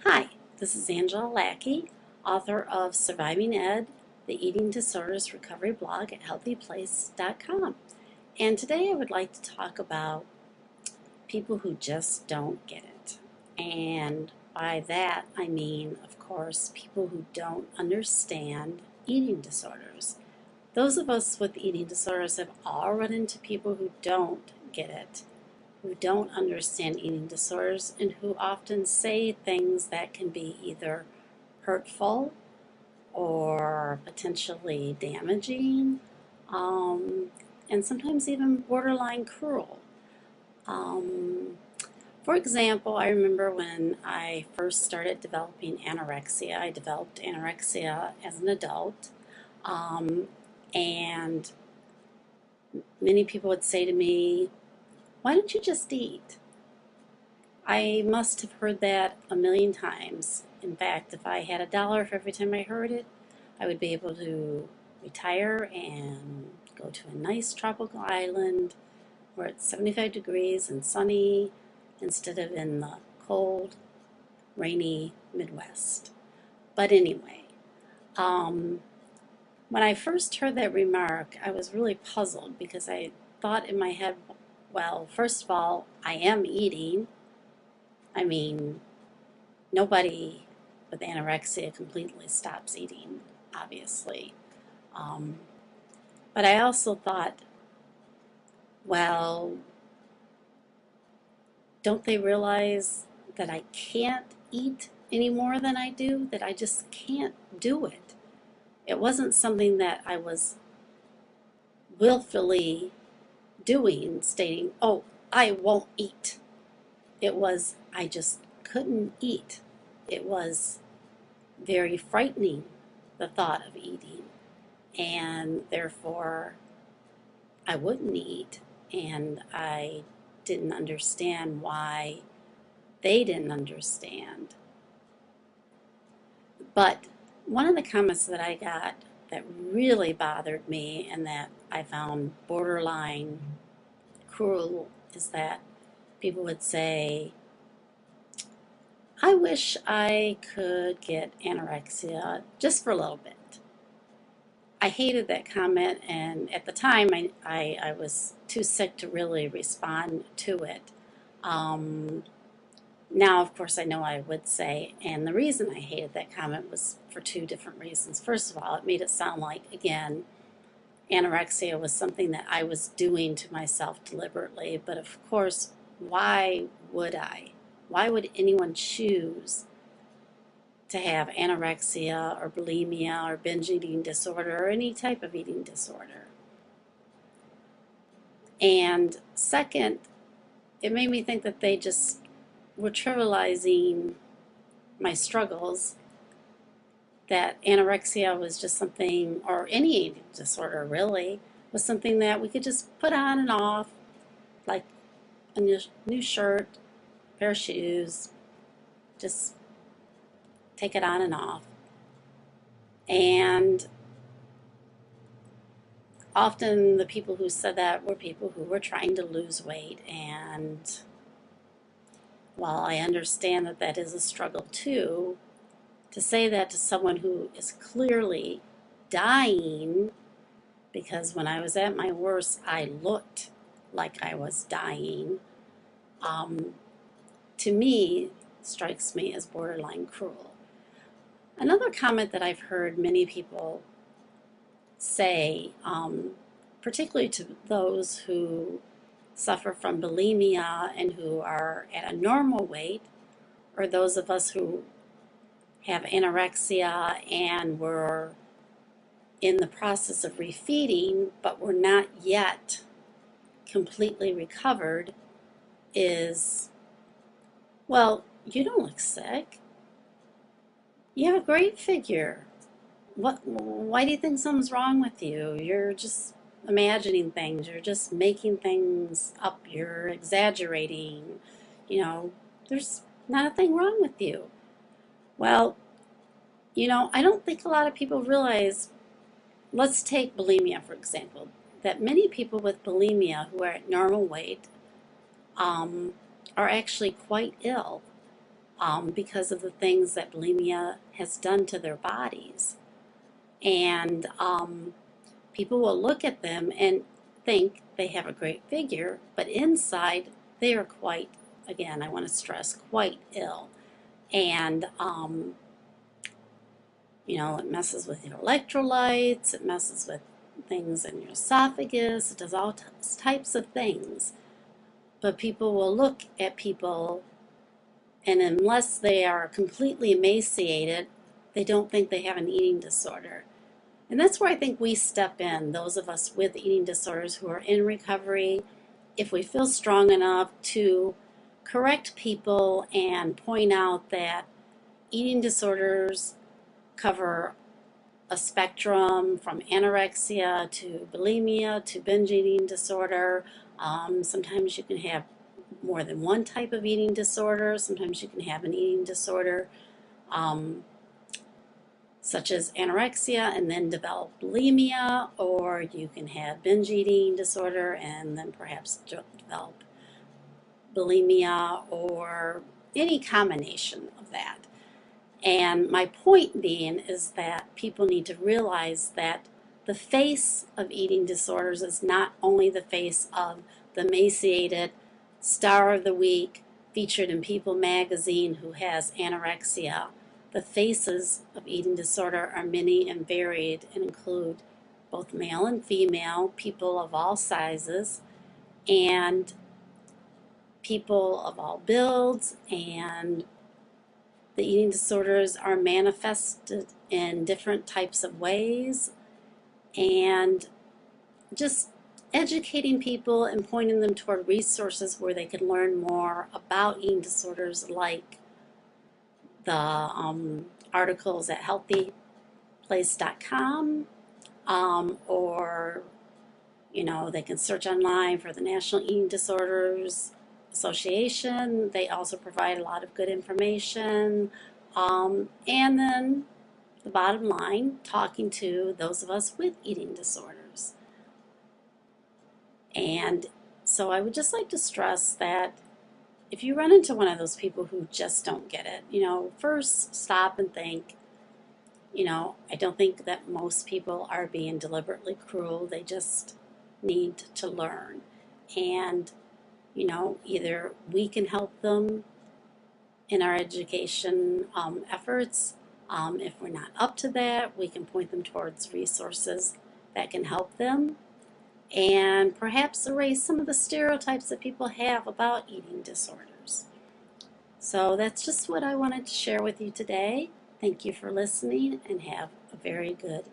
Hi, this is Angela Lackey, author of Surviving Ed, the Eating Disorders Recovery blog at HealthyPlace.com. And today I would like to talk about people who just don't get it. And by that I mean, of course, people who don't understand eating disorders. Those of us with eating disorders have all run into people who don't get it, who don't understand eating disorders, and who often say things that can be either hurtful or potentially damaging, and sometimes even borderline cruel. Um, for example, I remember when I first started developing anorexia. I developed anorexia as an adult, um, and many people would say to me, "Why don't you just eat?" I must have heard that a million times. In fact, if I had $1 for every time I heard it, I would be able to retire and go to a nice tropical island where it's 75 degrees and sunny instead of in the cold, rainy Midwest. But anyway, um, when I first heard that remark, I was really puzzled because I thought in my head, well, first of all, I am eating. I mean, nobody with anorexia completely stops eating, obviously. Um, but I also thought, well, don't they realize that I can't eat any more than I do? That I just can't do it. It wasn't something that I was willfully doing, stating, oh, I won't eat. It was, I just couldn't eat. It was very frightening, the thought of eating. And therefore I wouldn't eat, and I didn't understand why they didn't understand. But one of the comments that I got that really bothered me and that I found borderline cruel is that people would say, I wish I could get anorexia just for a little bit. I hated that comment, and at the time I was too sick to really respond to it. Um, Now, of course, I know I would say, and the reason I hated that comment was for two different reasons. First of all, it made it sound like, again, anorexia was something that I was doing to myself deliberately, but of course, why would I? Why would anyone choose to have anorexia or bulimia or binge eating disorder or any type of eating disorder? And second, it made me think that they just were trivializing my struggles, that anorexia was just something, or any eating disorder really, was something that we could just put on and off, like a new shirt, pair of shoes, just take it on and off. And often the people who said that were people who were trying to lose weight. And while I understand that that is a struggle too, to say that to someone who is clearly dying, because when I was at my worst, I looked like I was dying, um, to me, strikes me as borderline cruel. Another comment that I've heard many people say, particularly to those who suffer from bulimia and who are at a normal weight, or those of us who have anorexia and we're in the process of refeeding, but we're not yet completely recovered, is, well, you don't look sick. You have a great figure. Why do you think something's wrong with you? You're just imagining things. You're just making things up. You're exaggerating. There's not a thing wrong with you. Well, I don't think a lot of people realize, let's take bulimia, for example, that many people with bulimia who are at normal weight, are actually quite ill. because of the things that bulimia has done to their bodies. And people will look at them and think they have a great figure, but inside they are quite, again, I want to stress, quite ill. And, it messes with your electrolytes, it messes with things in your esophagus, it does all types of things. But people will look at people, and unless they are completely emaciated, they don't think they have an eating disorder. And that's where I think we step in, those of us with eating disorders who are in recovery, if we feel strong enough to correct people and point out that eating disorders cover a spectrum from anorexia to bulimia to binge eating disorder. Sometimes you can have more than one type of eating disorder. Sometimes you can have an eating disorder such as anorexia and then develop bulimia, or you can have binge eating disorder and then perhaps develop bulimia, or any combination of that. And my point being is that people need to realize that the face of eating disorders is not only the face of the emaciated star of the week featured in People magazine who has anorexia. The faces of eating disorder are many and varied and include both male and female, people of all sizes, and people of all builds, and the eating disorders are manifested in different types of ways, and just educating people and pointing them toward resources where they can learn more about eating disorders, like the articles at HealthyPlace.com, or they can search online for the National Eating Disorders Association. They also provide a lot of good information. And then the bottom line, talking to those of us with eating disorders. And so I would just like to stress that if you run into one of those people who just don't get it, first stop and think, I don't think that most people are being deliberately cruel. They just need to learn. And, either we can help them in our education efforts. If we're not up to that, we can point them towards resources that can help them, and perhaps erase some of the stereotypes that people have about eating disorders. So that's just what I wanted to share with you today. Thank you for listening, and have a very good